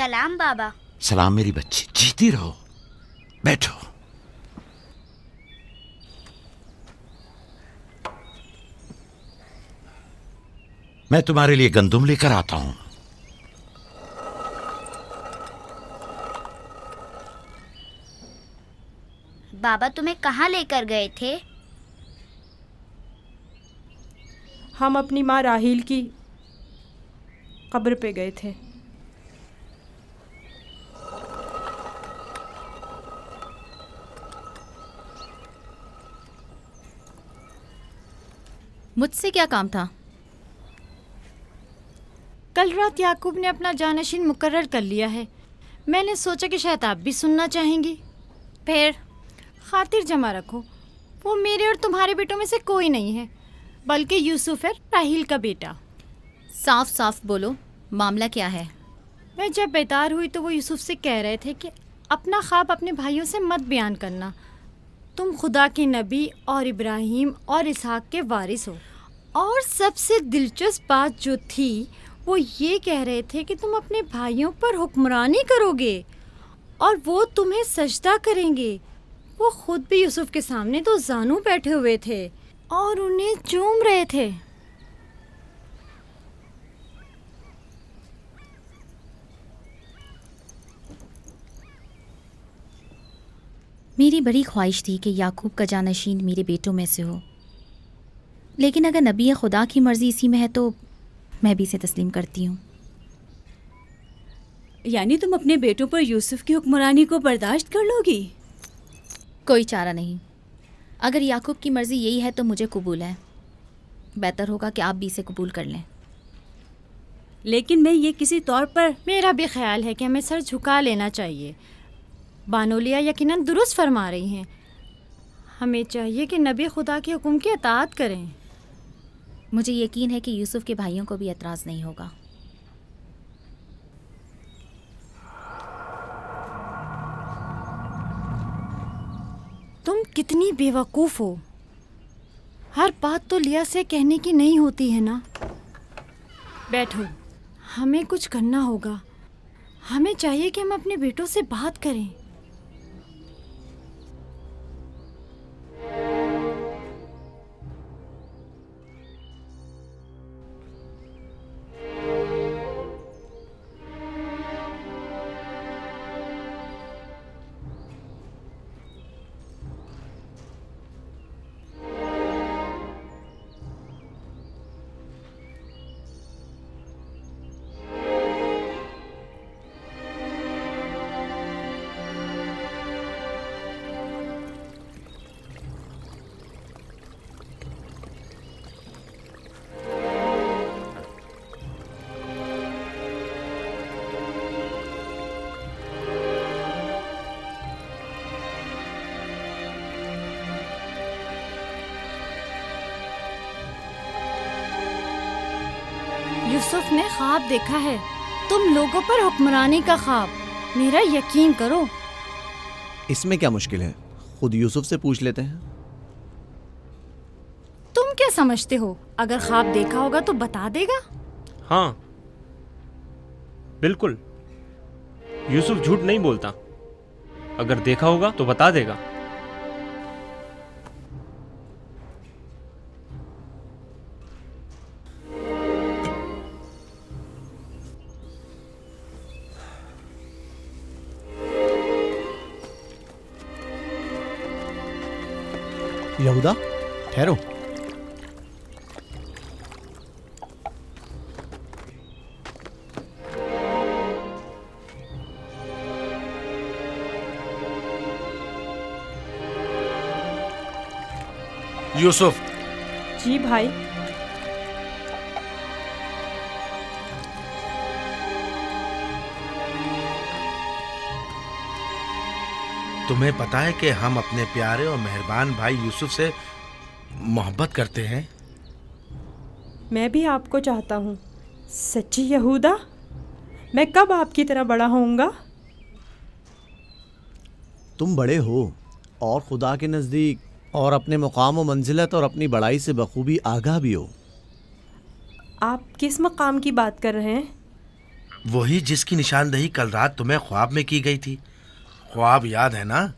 सलाम बाबा। सलाम मेरी बच्ची, जीती रहो। बैठो। मैं तुम्हारे लिए गंदुम लेकर आता हूं। बाबा तुम्हें कहाँ लेकर गए थे? हम अपनी माँ राहील की कब्र पे गए थे। मुझसे क्या काम था? कल रात याकूब ने अपना जानशीन मुकर्रर कर लिया है। मैंने सोचा कि शायद आप भी सुनना चाहेंगी। फिर खातिर जमा रखो, वो मेरे और तुम्हारे बेटों में से कोई नहीं है, बल्कि यूसुफ है, राहील का बेटा। साफ साफ बोलो, मामला क्या है? मैं जब बेदार हुई तो वो यूसुफ से कह रहे थे कि अपना ख्वाब अपने भाइयों से मत बयान करना। तुम खुदा के नबी और इब्राहिम और इसहाक के वारिस हो। और सबसे दिलचस्प बात जो थी वो ये कह रहे थे कि तुम अपने भाइयों पर हुक्मरानी करोगे और वो तुम्हें सजदा करेंगे। वो खुद भी यूसुफ के सामने तो जानू बैठे हुए थे और उन्हें चूम रहे थे। मेरी बड़ी ख्वाहिश थी कि याकूब का जानशीन मेरे बेटों में से हो, लेकिन अगर नबी खुदा की मर्जी इसी में है तो मैं भी इसे तस्लीम करती हूँ। यानी तुम अपने बेटों पर यूसुफ की हुक्मरानी को बर्दाश्त कर लोगी? कोई चारा नहीं। अगर याकूब की मर्जी यही है तो मुझे कबूल है। बेहतर होगा कि आप भी इसे कबूल कर लें। लेकिन मैं ये किसी तौर पर... मेरा भी ख्याल है कि हमें सर झुका लेना चाहिए। बानोलिया यकीनन दुरुस्त फरमा रही हैं। हमें चाहिए कि नबी खुदा के हुक्म की अताअत करें। मुझे यकीन है कि यूसुफ के भाइयों को भी एतराज़ नहीं होगा। तुम कितनी बेवकूफ़ हो। हर बात तो लिया से कहने की नहीं होती है ना। बैठो, हमें कुछ करना होगा। हमें चाहिए कि हम अपने बेटों से बात करें। यूसुफ ने ख्वाब देखा है, तुम लोगों पर हुक्मरानी का ख्वाब। मेरा यकीन करो। इसमें क्या मुश्किल है, खुद यूसुफ से पूछ लेते हैं। तुम क्या समझते हो, अगर ख्वाब देखा होगा तो बता देगा? हाँ बिल्कुल, यूसुफ झूठ नहीं बोलता। अगर देखा होगा तो बता देगा। यहूदा, ठहरो। यूसुफ। जी भाई। तुम्हें पता है कि हम अपने प्यारे और मेहरबान भाई यूसुफ से मोहब्बत करते हैं। मैं भी आपको चाहता हूँ। सच्ची यहूदा, मैं कब आपकी तरह बड़ा होऊंगा? तुम बड़े हो और खुदा के नज़दीक और अपने मुकाम और मंजिलत और अपनी बड़ाई से बखूबी आगाह भी हो। आप किस मकाम की बात कर रहे हैं? वही जिसकी निशानदेही कल रात तुम्हें ख्वाब में की गई थी। ख्वाब याद है ना?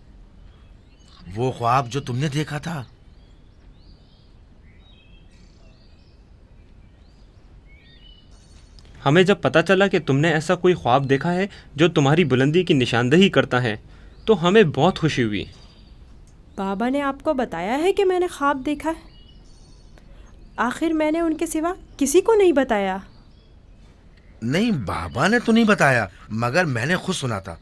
वो ख्वाब जो तुमने देखा था। हमें जब पता चला कि तुमने ऐसा कोई ख्वाब देखा है जो तुम्हारी बुलंदी की निशानदेही करता है तो हमें बहुत खुशी हुई। बाबा ने आपको बताया है कि मैंने ख्वाब देखा है? आखिर मैंने उनके सिवा किसी को नहीं बताया। नहीं, बाबा ने तो नहीं बताया, मगर मैंने खुद सुना था।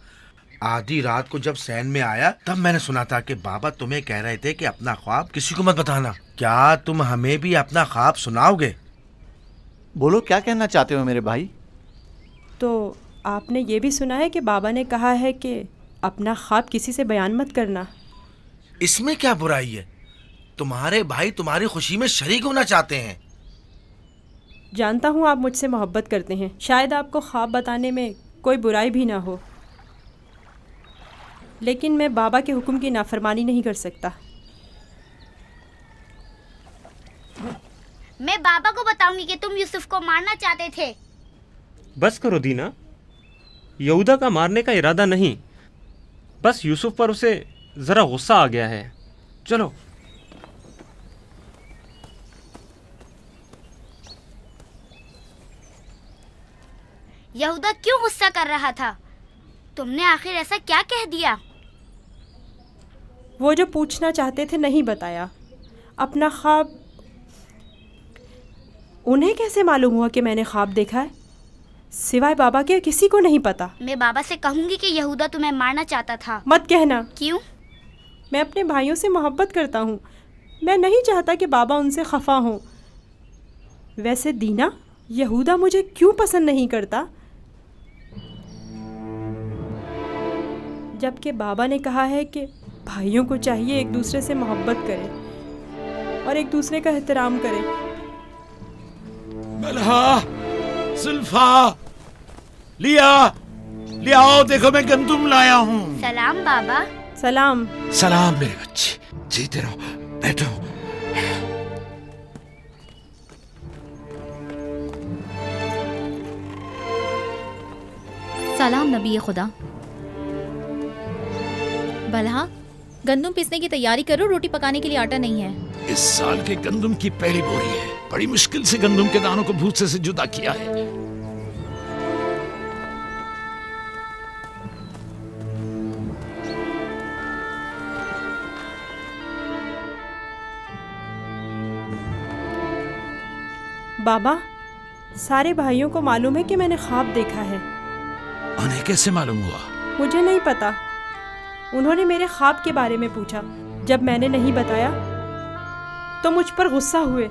आधी रात को जब सैन में आया तब मैंने सुना था कि बाबा तुम्हें कह रहे थे कि अपना ख्वाब किसी को मत बताना। क्या तुम हमें भी अपना ख्वाब सुनाओगे? बोलो, क्या कहना चाहते हो मेरे भाई? तो आपने ये भी सुना है कि बाबा ने कहा है कि अपना ख्वाब किसी से बयान मत करना। इसमें क्या बुराई है? तुम्हारे भाई तुम्हारी खुशी में शरीक होना चाहते हैं। जानता हूँ आप मुझसे मोहब्बत करते हैं, शायद आपको ख्वाब बताने में कोई बुराई भी ना हो, लेकिन मैं बाबा के हुक्म की नाफरमानी नहीं कर सकता। मैं बाबा को बताऊंगी कि तुम यूसुफ को मारना चाहते थे। बस करो दीना, यहूदा का मारने का इरादा नहीं, बस यूसुफ पर उसे जरा गुस्सा आ गया है। चलो। यहूदा क्यों गुस्सा कर रहा था? तुमने आखिर ऐसा क्या कह दिया? वो जो पूछना चाहते थे नहीं बताया। अपना ख्वाब उन्हें कैसे मालूम हुआ कि मैंने ख्वाब देखा है? सिवाय बाबा के किसी को नहीं पता। मैं बाबा से कहूंगी कि यहूदा तुम्हें मारना चाहता था। मत कहना। क्यों? मैं अपने भाइयों से मोहब्बत करता हूँ। मैं नहीं चाहता कि बाबा उनसे खफा हों। वैसे दीना, यहूदा मुझे क्यों पसंद नहीं करता? जबकि बाबा ने कहा है कि भाइयों को चाहिए एक दूसरे से मोहब्बत करें और एक दूसरे का एहतराम करें। मलहा, सुल्फा, लियाओ, देखो मैं गंदुम लाया हूँ। सलाम बाबा। सलाम। सलाम मेरे बच्चे, जीते रहो, बैठो। सलाम नबी खुदा। बलहा, गंदम पीसने की तैयारी करो, रोटी पकाने के लिए आटा नहीं है। इस साल के गंदम की पहली बोरी है। बड़ी मुश्किल से गंदम के दानों को भूसे से जुदा किया है। बाबा, सारे भाइयों को मालूम है कि मैंने ख्वाब देखा है। उन्हें कैसे मालूम हुआ? मुझे नहीं पता। उन्होंने मेरे ख्वाब के बारे में पूछा। जब मैंने नहीं बताया तो मुझ पर गुस्सा हुए।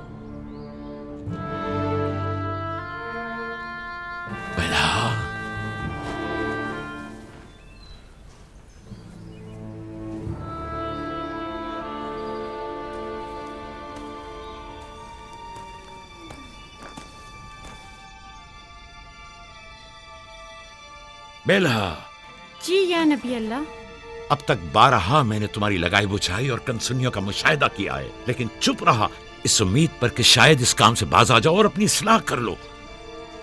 बेलहा। जी या नबी अल्लाह। अब तक बारहा मैंने तुम्हारी लगाई बुझाई और कनसुनियों का मुशाहिदा किया है, लेकिन चुप रहा इस उम्मीद पर कि शायद इस काम से बाज आ जाओ और अपनी इस्लाह कर लो।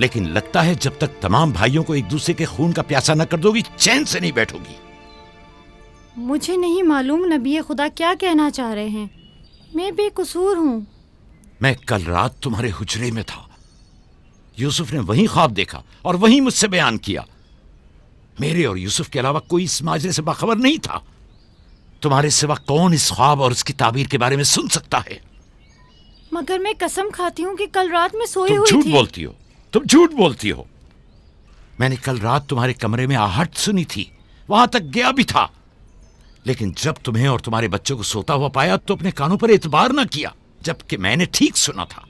लेकिन लगता है जब तक तमाम भाइयों को एक दूसरे के खून का प्यासा न कर दोगी, चैन से नहीं बैठोगी। मुझे नहीं मालूम नबी खुदा क्या कहना चाह रहे हैं। मैं बेकसूर हूँ। मैं कल रात तुम्हारे हुजरे में था। यूसुफ ने वही ख्वाब देखा और वही मुझसे बयान किया। मेरे और यूसुफ के अलावा कोई इस माजरे से बाखबर नहीं था। तुम्हारे सिवा कौन इस ख्वाब और इसकी ताबीर के बारे में सुन सकता है? मगर मैं कसम खाती हूँ कि कल रात में सोई हुई थी। झूठ बोलती हो, तुम झूठ बोलती हो। मैंने कल रात तुम्हारे कमरे में आहट सुनी थी, वहां तक गया भी था, लेकिन जब तुम्हें और तुम्हारे बच्चों को सोता हुआ पाया तो अपने कानों पर एतबार न किया, जबकि मैंने ठीक सुना था।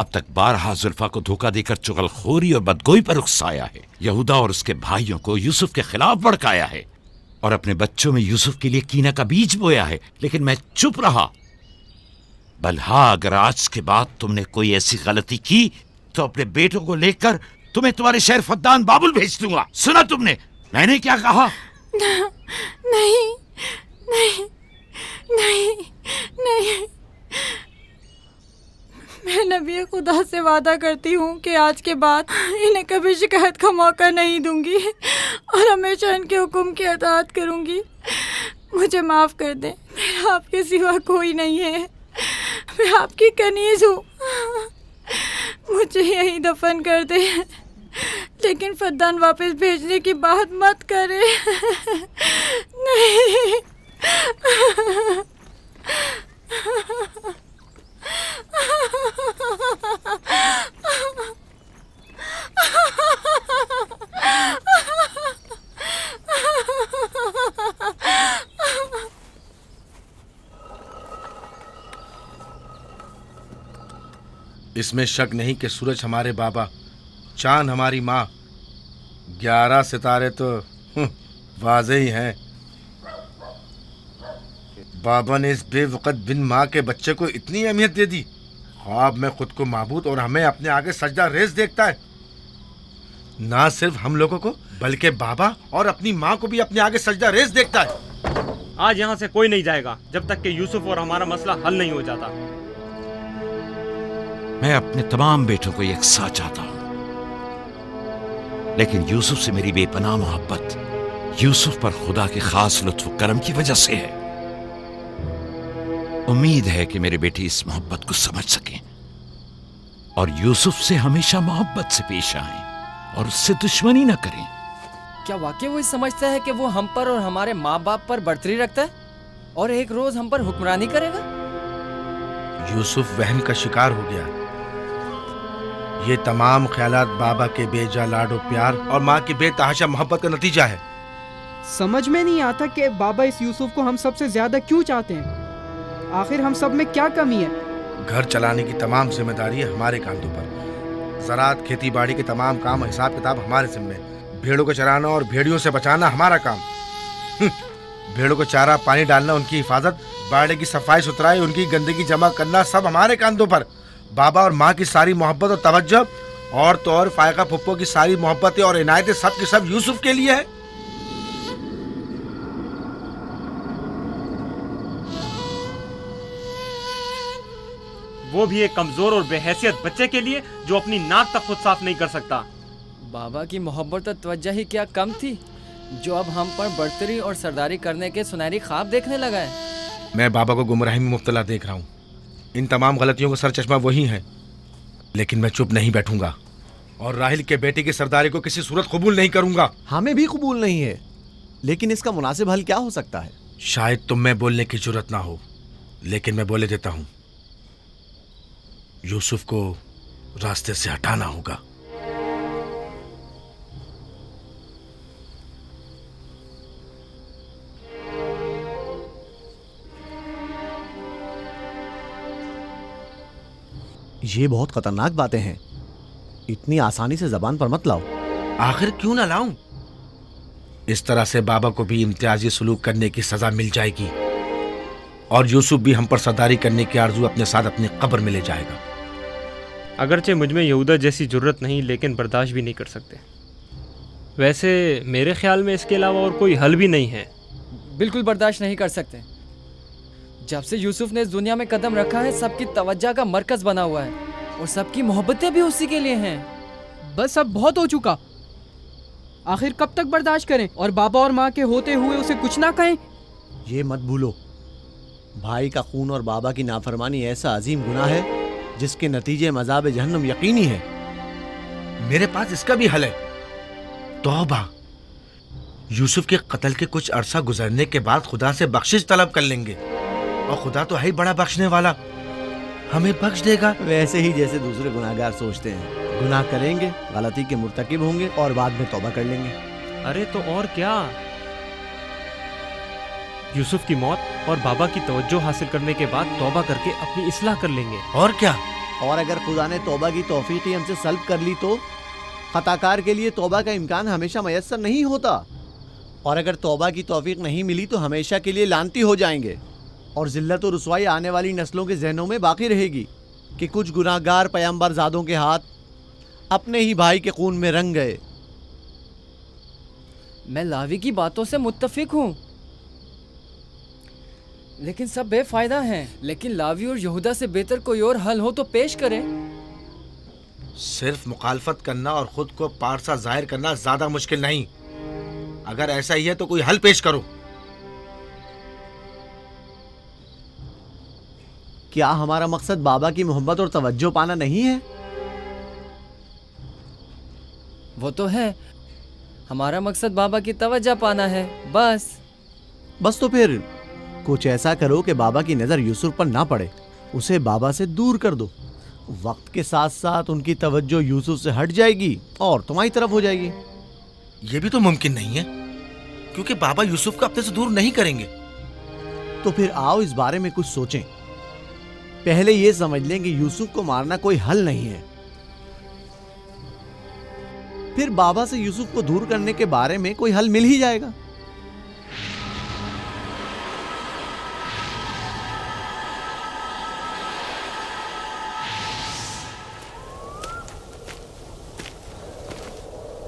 अब तक बारहा जुल्फा को धोखा देकर चुगलखोरी और बदगोई पर उकसाया है। यहूदा और उसके भाइयों को यूसुफ के खिलाफ भड़काया है और अपने बच्चों में यूसुफ के लिए कीना का बीज बोया है, लेकिन मैं चुप रहा। बलहा, अगर आज के बाद तुमने कोई ऐसी गलती की तो अपने बेटों को लेकर तुम्हें तुम्हारे शहर फद्दान बाबुल भेज दूंगा। सुना तुमने मैंने क्या कहा? नहीं नहीं नहीं नहीं, मैं मैं नबी खुदा से वादा करती हूँ कि आज के बाद इन्हें कभी शिकायत का मौका नहीं दूंगी और हमेशा इनके हुक्म की अताअत करूँगी। मुझे माफ़ कर दें, मेरा आपके सिवा कोई नहीं है, मैं आपकी कनीज़ हूँ। मुझे यहीं दफन कर दे, लेकिन फद्दान वापस भेजने की बात मत करे। नहीं। इसमें शक नहीं कि सूरज हमारे बाबा, चांद हमारी माँ, 11 सितारे तो वाज़े ही हैं। बाबा ने इस बेवकत बिन माँ के बच्चे को इतनी अहमियत दे दी। ख्वाब में खुद को माबूद और हमें अपने आगे सजदा रेज़ देखता है। ना सिर्फ हम लोगों को बल्कि बाबा और अपनी माँ को भी अपने आगे सजदा रेज़ देखता है। आज यहाँ से कोई नहीं जाएगा जब तक कि यूसुफ और हमारा मसला हल नहीं हो जाता। मैं अपने तमाम बेटों को एक साथ चाहता हूं, लेकिन यूसुफ से मेरी बेपनाह मोहब्बत यूसुफ पर खुदा के खास लुत्फ करम की वजह से है। उम्मीद है कि मेरे बेटे इस मोहब्बत को समझ सकें और यूसुफ से हमेशा मोहब्बत से पेश आएं और उससे दुश्मनी न करें। क्या वाकई वो समझता है कि वो हम पर और हमारे माँ बाप पर बर्तरी रखता है और एक रोज हम पर हुक्मरानी करेगा? यूसुफ वहम का शिकार हो गया। ये तमाम ख्यालात बाबा के बेजा लाडो प्यार और माँ की बेतहाशा मोहब्बत का नतीजा है। समझ में नहीं आता कि बाबा इस यूसुफ को हम सबसे ज्यादा क्यों चाहते हैं। आखिर हम सब में क्या कमी है? घर चलाने की तमाम जिम्मेदारी हमारे कांधों पर। ज़राअत, खेती बाड़ी के तमाम काम, हिसाब किताब हमारे जिम्मे। भेड़ों को चराना और भेड़ियों से बचाना हमारा काम। भेड़ों को चारा पानी डालना, उनकी हिफाजत, बाड़े की सफाई सुथराई, उनकी गंदगी जमा करना सब हमारे कांधों पर। बाबा और माँ की सारी मोहब्बत और तवज्जो और तो और फायका फुप्पो की सारी मोहब्बतें और इनायतें सब के सब यूसुफ के लिए है। वो भी एक कमजोर और बेहैसियत बच्चे के लिए जो अपनी नाक तक खुद साफ नहीं कर सकता। बाबा की मोहब्बत और तवज्जो ही क्या कम थी जो अब हम पर बर्तरी और सरदारी करने के सुनहरी ख्वाब देखने लगा है। मैं बाबा को गुमराही में मुब्तला देख रहा हूँ। इन तमाम गलतियों का सर चश्मा वही है, लेकिन मैं चुप नहीं बैठूंगा और राहिल के बेटे की सरदारी को किसी सूरत कबूल नहीं करूंगा। हमें भी कबूल नहीं है, लेकिन इसका मुनासिब हल क्या हो सकता है? शायद तुम में बोलने की जरूरत ना हो, लेकिन मैं बोले देता हूं। यूसुफ को रास्ते से हटाना होगा। ये बहुत खतरनाक बातें हैं, इतनी आसानी से जबान पर मत लाओ। आखिर क्यों ना लाऊं? इस तरह से बाबा को भी इम्तियाजी सलूक करने की सजा मिल जाएगी और यूसुफ भी हम पर सरदारी करने की आरजू अपने साथ अपनी कब्र में ले जाएगा। अगरचे मुझ में यहूदा जैसी जरूरत नहीं, लेकिन बर्दाश्त भी नहीं कर सकते। वैसे मेरे ख्याल में इसके अलावा और कोई हल भी नहीं है। बिल्कुल बर्दाश्त नहीं कर सकते। जब से यूसुफ ने इस दुनिया में कदम रखा है, सबकी तवज्जो का मरकज बना हुआ है और सबकी मोहब्बतें भी उसी के लिए हैं। बस अब बहुत हो चुका। आखिर कब तक बर्दाश्त करें और बाबा और माँ के होते हुए उसे कुछ ना कहें? ये मत भूलो, भाई का खून और बाबा की नाफरमानी ऐसा अजीम गुनाह है जिसके नतीजे मज़ाब जहन्नम यकीनी है। मेरे पास इसका भी हल है, तौबा। यूसुफ के कत्ल के कुछ अरसा गुजरने के बाद खुदा से बख्शिश तलब कर लेंगे और खुदा तो है ही बड़ा बख्शने वाला, हमें बख्श देगा। वैसे ही जैसे दूसरे गुनाहगार सोचते हैं, गुनाह करेंगे, गलती के मुर्तकिब होंगे और बाद में तौबा कर लेंगे। अरे तो और क्या, यूसुफ की मौत और बाबा की तवज्जो हासिल करने के बाद तौबा करके अपनी इस्लाह कर लेंगे। और क्या, और अगर खुदा ने तौबा की तौफीक हमसे सल्ब कर ली तो खताकार के लिए तौबा का इम्कान हमेशा मयस्सर नहीं होता, और अगर तौबा की तौफीक नहीं मिली तो हमेशा के लिए लानती हो जाएंगे और जिल्लत और रुसवाई आने वाली नस्लों के जहनों में बाकी रहेगी कि कुछ गुनाहगार पैगंबर ज़ादों के हाथ अपने ही भाई के खून में रंग गए। मैं लावी की बातों से मुत्तफिक हूँ, लेकिन सब बेफायदा हैं। लेकिन लावी और यहूदा से बेहतर कोई और हल हो तो पेश करें। सिर्फ मुखालफत करना और खुद को पारसा जाहिर करना ज्यादा मुश्किल नहीं। अगर ऐसा ही है तो कोई हल पेश करो। क्या हमारा मकसद बाबा की मोहब्बत और तवज्जो पाना नहीं है? वो तो है, हमारा मकसद बाबा की तवज्जो पाना है, बस तो फिर कुछ ऐसा करो कि बाबा की नजर यूसुफ पर ना पड़े, उसे बाबा से दूर कर दो। वक्त के साथ साथ उनकी तवज्जो यूसुफ से हट जाएगी और तुम्हारी तरफ हो जाएगी। ये भी तो मुमकिन नहीं है, क्योंकि बाबा यूसुफ को अपने से दूर नहीं करेंगे। तो फिर आओ इस बारे में कुछ सोचें। पहले ये समझ लें कि यूसुफ को मारना कोई हल नहीं है। फिर बाबा से यूसुफ को दूर करने के बारे में कोई हल मिल ही जाएगा।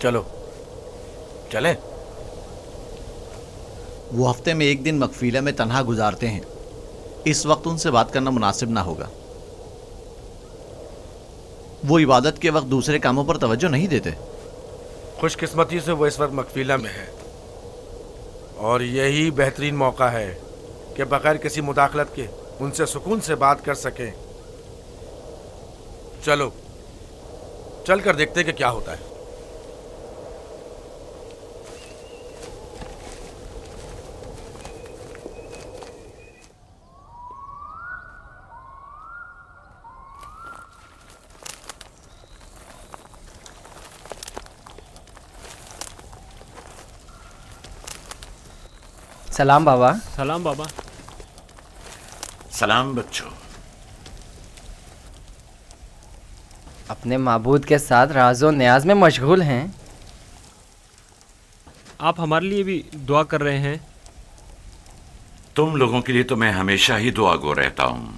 चलो चले। वो हफ्ते में एक दिन मकफीला में तन्हा गुजारते हैं। इस वक्त उनसे बात करना मुनासिब ना होगा। वो इबादत के वक्त दूसरे कामों पर तवज्जो नहीं देते। खुशकिस्मती से वो इस वक्त मकफीला में है और यही बेहतरीन मौका है कि बगैर किसी मुदाखलत के उनसे सुकून से बात कर सकें। चलो चल कर देखते कि क्या होता है। सलाम बाबा। सलाम बाबा। सलाम बच्चों। अपने माबूद के साथ राज़ो न्याज में मशगूल हैं। आप हमारे लिए भी दुआ कर रहे हैं। तुम लोगों के लिए तो मैं हमेशा ही दुआगो रहता हूं।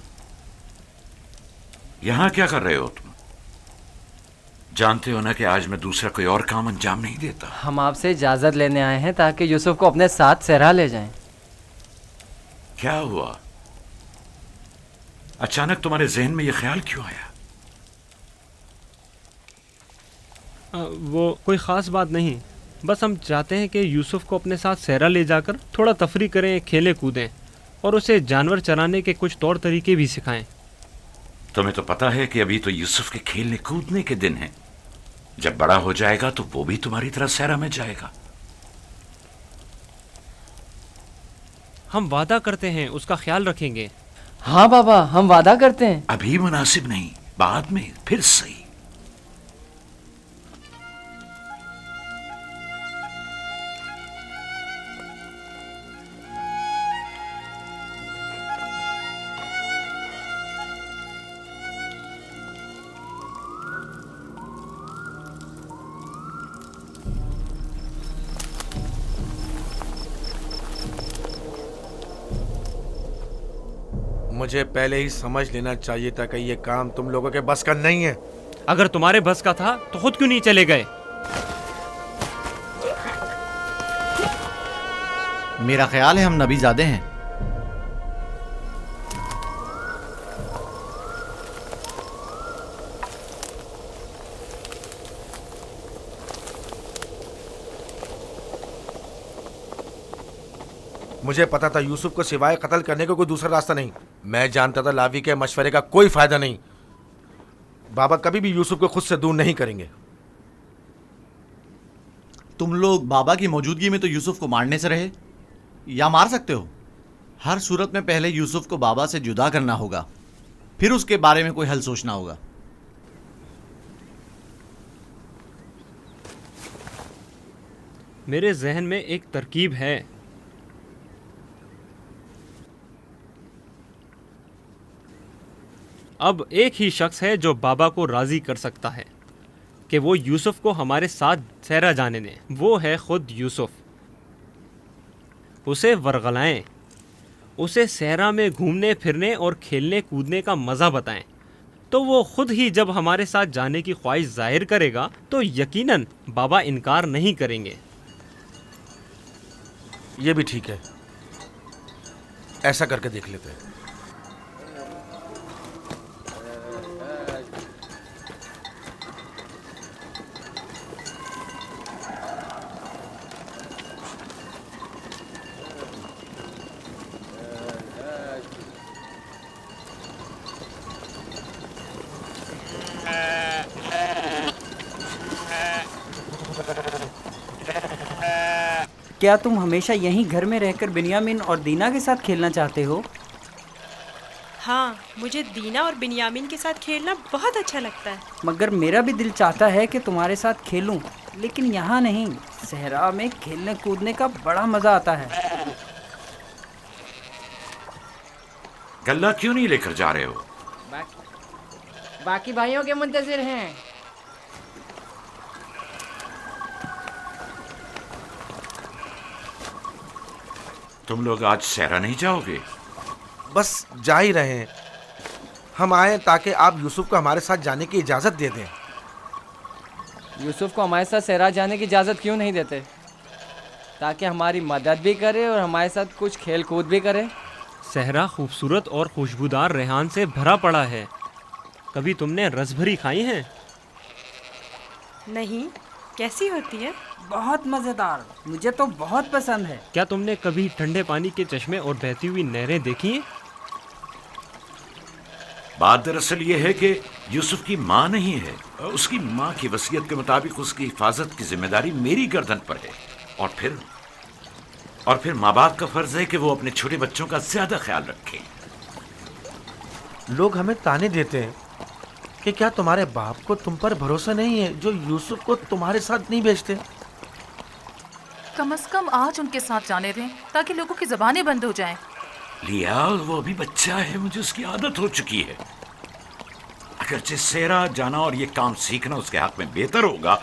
यहां क्या कर रहे हो तुम? जानते हो ना कि आज मैं दूसरा कोई और काम अंजाम नहीं देता। हम आपसे इजाज़त लेने आए हैं ताकि यूसुफ को अपने साथ सहरा ले जाएं। क्या हुआ? अचानक तुम्हारे जहन में यह ख्याल क्यों आया? वो कोई ख़ास बात नहीं, बस हम चाहते हैं कि यूसुफ को अपने साथ सहरा ले जाकर थोड़ा तफरी करें, खेलें कूदें और उसे जानवर चराने के कुछ तौर तरीके भी सिखाएं। तुम्हें तो पता है कि अभी तो यूसुफ के खेलने कूदने के दिन हैं। जब बड़ा हो जाएगा तो वो भी तुम्हारी तरह सहरा में जाएगा। हम वादा करते हैं उसका ख्याल रखेंगे। हाँ बाबा, हम वादा करते हैं। अभी मुनासिब नहीं, बाद में फिर सही। मुझे पहले ही समझ लेना चाहिए था कि ये काम तुम लोगों के बस का नहीं है। अगर तुम्हारे बस का था तो खुद क्यों नहीं चले गए? मेरा ख्याल है हम नबीज़ादे हैं। मुझे पता था यूसुफ को सिवाय कत्ल करने का कोई दूसरा रास्ता नहीं। मैं जानता था लावी के मशवरे का कोई फायदा नहीं। बाबा कभी भी यूसुफ को खुद से दूर नहीं करेंगे। तुम लोग बाबा की मौजूदगी में तो यूसुफ को मारने से रहे या मार सकते हो। हर सूरत में पहले यूसुफ को बाबा से जुदा करना होगा, फिर उसके बारे में कोई हल सोचना होगा। मेरे जहन में एक तरकीब है। अब एक ही शख्स है जो बाबा को राज़ी कर सकता है कि वो यूसुफ को हमारे साथ सहरा जाने दें। वो है खुद यूसुफ। उसे वरगलाएं, उसे सहरा में घूमने फिरने और खेलने कूदने का मज़ा बताएं, तो वो खुद ही जब हमारे साथ जाने की ख्वाहिश जाहिर करेगा तो यकीनन बाबा इनकार नहीं करेंगे। ये भी ठीक है। ऐसा करके देख लेते हैं। क्या तुम हमेशा यहीं घर में रहकर बिन्यामिन और दीना के साथ खेलना चाहते हो? हाँ, मुझे दीना और बिन्यामिन के साथ खेलना बहुत अच्छा लगता है। मगर मेरा भी दिल चाहता है कि तुम्हारे साथ खेलूं, लेकिन यहाँ नहीं। सहरा में खेलने कूदने का बड़ा मजा आता है। गल्ला क्यों नहीं लेकर जा रहे हो? बाकी भाइयों के मुंतजिर हैं। तुम लोग आज सहरा नहीं जाओगे? बस जा ही रहे हैं। हम आए ताकि आप यूसुफ को हमारे साथ जाने की इजाज़त दे दें। यूसुफ को हमारे साथ सहरा जाने की इजाज़त क्यों नहीं देते? ताकि हमारी मदद भी करे और हमारे साथ कुछ खेल कूद भी करे। सहरा खूबसूरत और खुशबूदार रेहान से भरा पड़ा है। कभी तुमने रसभरी खाई है? नहीं, कैसी होती है? बहुत मज़ेदार, मुझे तो बहुत पसंद है। क्या तुमने कभी ठंडे पानी के चश्मे और बहती हुई नहरें देखी हैं? बात दरअसल ये है कि यूसुफ की माँ नहीं है। उसकी माँ की वसीयत के मुताबिक उसकी हिफाजत की जिम्मेदारी मेरी गर्दन पर है। और फिर माँ बाप का फर्ज है कि वो अपने छोटे बच्चों का ज्यादा ख्याल रखें। लोग हमें ताने देते हैं कि क्या तुम्हारे बाप को तुम पर भरोसा नहीं है जो यूसुफ को तुम्हारे साथ नहीं भेजते? कम से कम आज उनके साथ जाने दें ताकि लोगों की ज़बानें बंद हो जाएं। लिया, वो अभी बच्चा है, मुझे उसकी आदत हो चुकी है। अगरचे सहरा जाना और ये काम सीखना उसके हक में बेहतर होगा,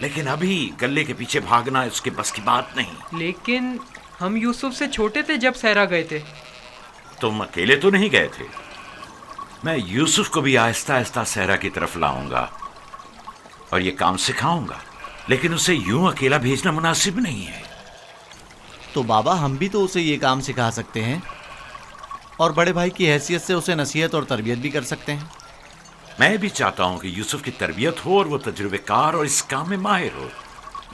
लेकिन अभी गल्ले के पीछे भागना उसके बस की बात नहीं। लेकिन हम यूसुफ से छोटे थे जब सहरा गए थे। तुम अकेले तो नहीं गए थे। मैं यूसुफ को भी आहिस्ता आहिस्ता सहरा की तरफ लाऊंगा और ये काम सिखाऊंगा, लेकिन उसे यूं अकेला भेजना मुनासिब नहीं है। तो बाबा, हम भी तो उसे ये काम सिखा सकते हैं और बड़े भाई की हैसियत से उसे नसीहत और तरबियत भी कर सकते हैं। मैं भी चाहता हूं कि यूसुफ की तरबियत हो और वो तजुर्बेकार और इस काम में माहिर हो,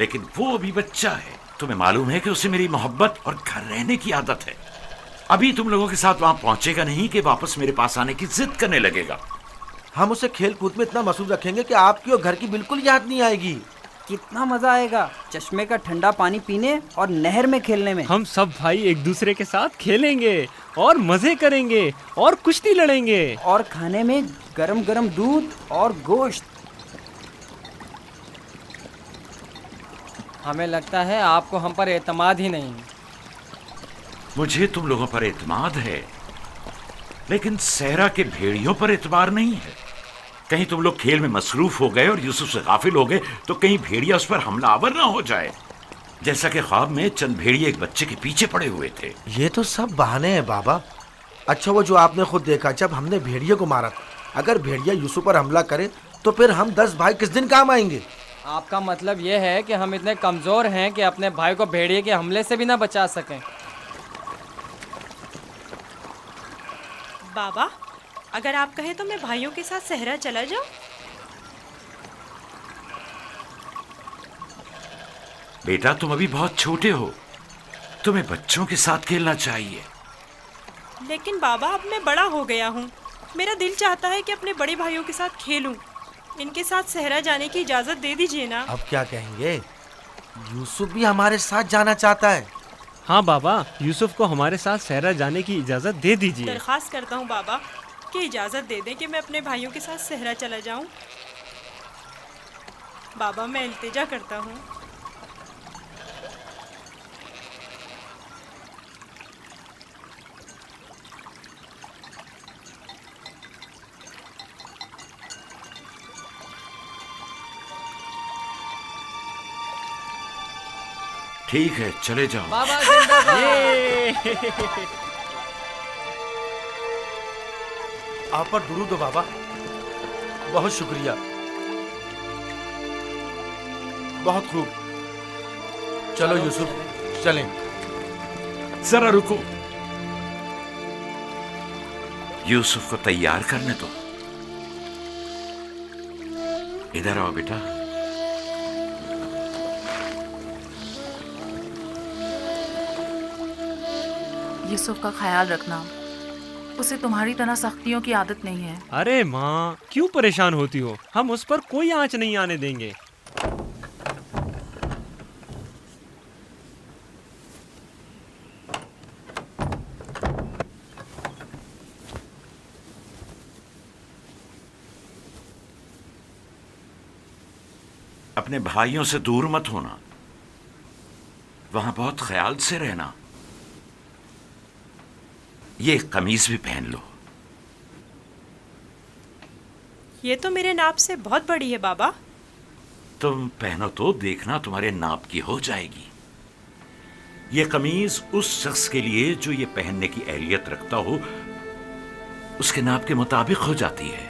लेकिन वो अभी बच्चा है। तुम्हें मालूम है कि उसे मेरी मोहब्बत और घर रहने की आदत है। अभी तुम लोगों के साथ वहां पहुंचेगा नहीं कि वापस मेरे पास आने की जिद करने लगेगा। हम उसे खेल कूद में इतना मसरूफ रखेंगे कि आपकी और घर की बिल्कुल याद नहीं आएगी। कितना मजा आएगा चश्मे का ठंडा पानी पीने और नहर में खेलने में। हम सब भाई एक दूसरे के साथ खेलेंगे और मजे करेंगे और कुश्ती लड़ेंगे और खाने में गरम गरम दूध और गोश्त। हमें लगता है आपको हम पर एतमाद ही नहीं। मुझे तुम लोगों पर एतमाद है, लेकिन सहरा के भेड़ियों पर एतबार नहीं है। कहीं तुम लोग खेल में मसरूफ हो गए और यूसुफ से गाफिल हो गए तो कहीं भेड़िया उस पर हमलावर ना हो जाए, जैसा कि ख्वाब में चंद भेड़िए एक बच्चे के पीछे पड़े हुए थे। ये तो सब बहाने हैं बाबा। अच्छा, वो जो आपने खुद देखा जब हमने भेड़िए को मारा, अगर भेड़िया यूसुफ पर हमला करे तो फिर हम 10 भाई किस दिन काम आएंगे? आपका मतलब ये है कि हम इतने कमजोर हैं कि अपने भाई को भेड़िए के हमले से भी ना बचा सकें। बाबा, अगर आप कहें तो मैं भाइयों के साथ सहरा चला जाऊं? बेटा, तुम अभी बहुत छोटे हो, तुम्हें बच्चों के साथ खेलना चाहिए। लेकिन बाबा, अब मैं बड़ा हो गया हूँ। मेरा दिल चाहता है कि अपने बड़े भाइयों के साथ खेलूं। इनके साथ सहरा जाने की इजाजत दे दीजिए ना। अब क्या कहेंगे? यूसुफ भी हमारे साथ जाना चाहता है। हाँ बाबा, यूसुफ को हमारे साथ सहरा जाने की इजाजत दे दीजिए। दरख्वास्त करता हूँ बाबा कि इजाजत दे दें कि मैं अपने भाइयों के साथ सहरा चला जाऊं। बाबा, मैं इल्तिजा करता हूँ। ठीक है, चले जाओ। बाबा जिंदाबाद। आप पर दुरूद हो बाबा, बहुत शुक्रिया। बहुत खूब, चलो यूसुफ चलें। जरा रुको, यूसुफ को तैयार करने दो। इधर आओ बेटा। यूसुफ का ख्याल रखना, उसे तुम्हारी तरह सख्तियों की आदत नहीं है। अरे माँ, क्यों परेशान होती हो? हम उस पर कोई आंच नहीं आने देंगे। अपने भाइयों से दूर मत होना, वहां बहुत ख्याल से रहना। ये कमीज भी पहन लो। ये तो मेरे नाप से बहुत बड़ी है बाबा। तुम पहनो तो देखना तुम्हारे नाप की हो जाएगी। ये कमीज उस शख्स के लिए जो ये पहनने की अहलियत रखता हो, उसके नाप के मुताबिक हो जाती है।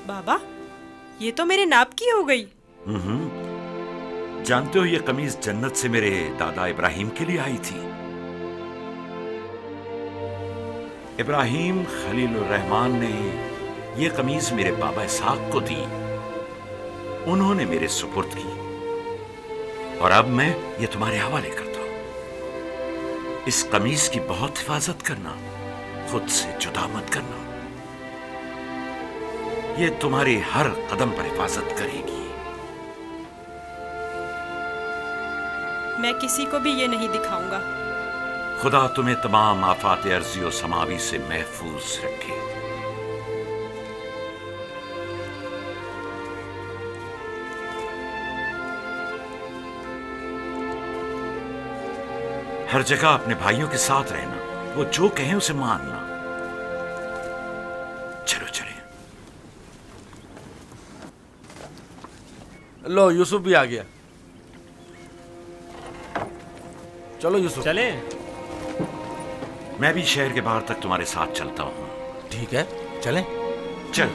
बाबा, ये तो मेरे नाप की हो गई। जानते हो, ये कमीज जन्नत से मेरे दादा इब्राहिम के लिए आई थी। इब्राहिम खलीलुर रहमान ने ये कमीज मेरे बाबा इसहाक को दी। उन्होंने मेरे सुपुर्द की और अब मैं ये तुम्हारे हवाले करता हूं। इस कमीज की बहुत हिफाजत करना, खुद से जुदा मत करना। ये तुम्हारी हर कदम पर हिफाजत करेगी। मैं किसी को भी ये नहीं दिखाऊंगा। खुदा तुम्हें तमाम आफात अर्जी और समावी से महफूज रखे। हर जगह अपने भाइयों के साथ रहना, वो जो कहें उसे मानना। चलो चले। लो, यूसुफ भी आ गया। चलो यूसुफ। चले। मैं भी शहर के बाहर तक तुम्हारे साथ चलता हूँ। ठीक है, चलें। चल।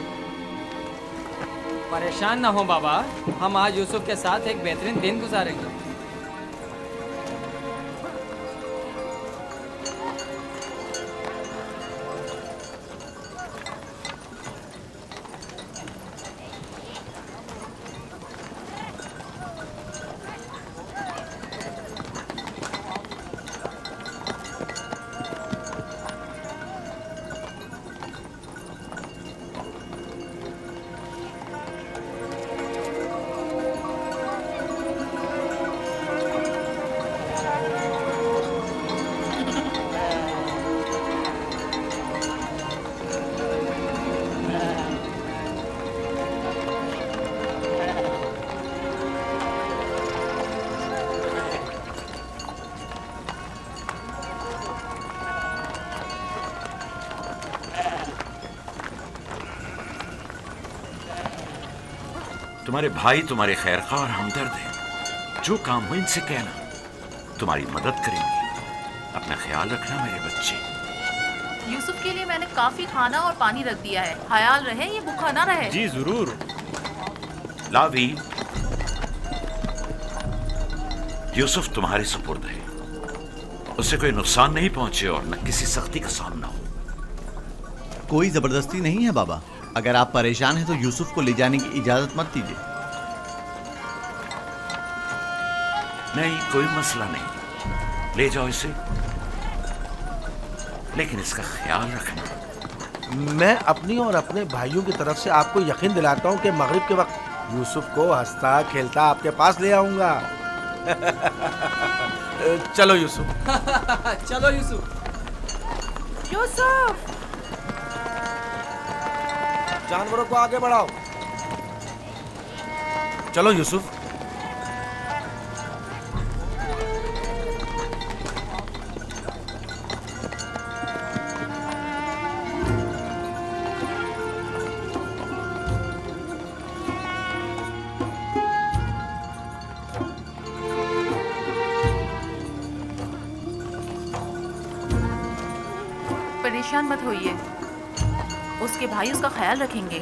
परेशान ना हो बाबा, हम आज यूसुफ के साथ एक बेहतरीन दिन गुजारेंगे। तुम्हारे भाई तुम्हारे खैरख्वाह और हमदर्द हैं। जो काम हो इनसे कहना, तुम्हारी मदद करेंगे। अपना ख्याल रखना मेरे बच्चे। यूसुफ के लिए मैंने काफी खाना और पानी रख दिया है। ख्याल रहे ये भूखा ना रहे। जी जरूर। लावी, यूसुफ तुम्हारे सुपुर्द है। उसे कोई नुकसान नहीं पहुंचे और न किसी सख्ती का सामना हो। कोई जबरदस्ती नहीं है बाबा। अगर आप परेशान हैं तो यूसुफ को ले जाने की इजाजत मत दीजिए। नहीं, कोई मसला नहीं, ले जाओ इसे, लेकिन इसका ख्याल रखना। मैं अपनी और अपने भाइयों की तरफ से आपको यकीन दिलाता हूँ कि मगरिब के वक्त यूसुफ को हंसता खेलता आपके पास ले आऊंगा। चलो यूसुफ। चलो यूसुफ। यूसुफ, जानवरों को आगे बढ़ाओ। चलो यूसुफ। परेशान मत होइए, उसके भाई उसका ख्याल रखेंगे।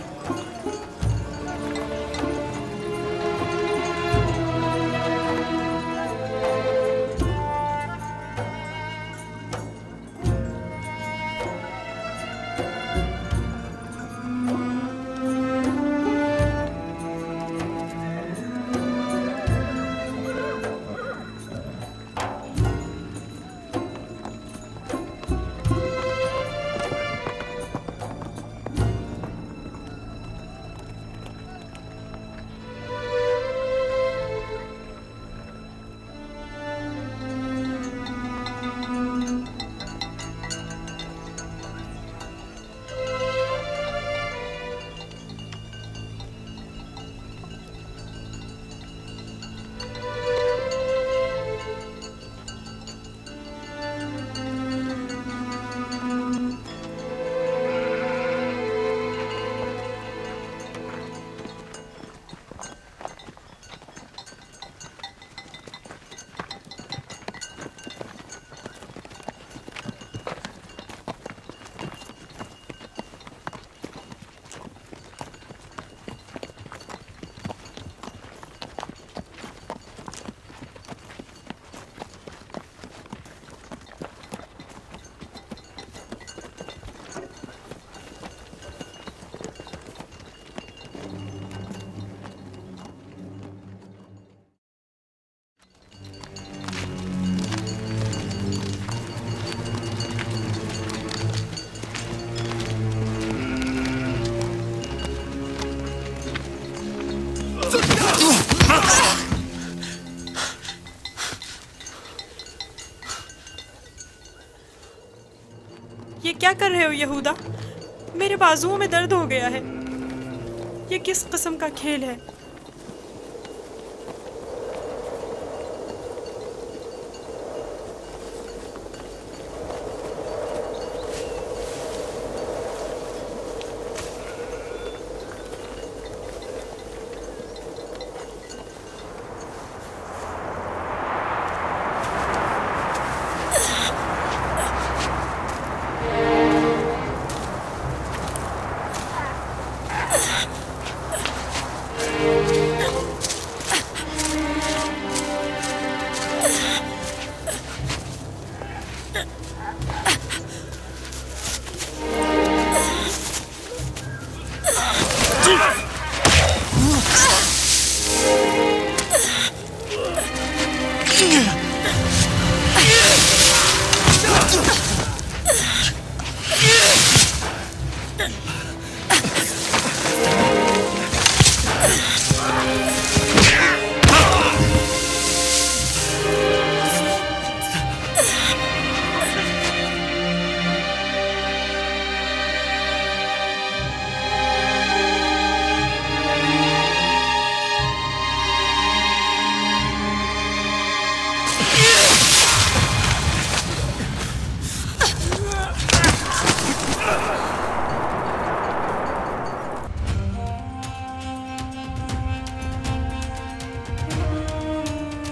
ये क्या कर रहे हो यहूदा? मेरे बाजुओं में दर्द हो गया है। ये किस किस्म का खेल है?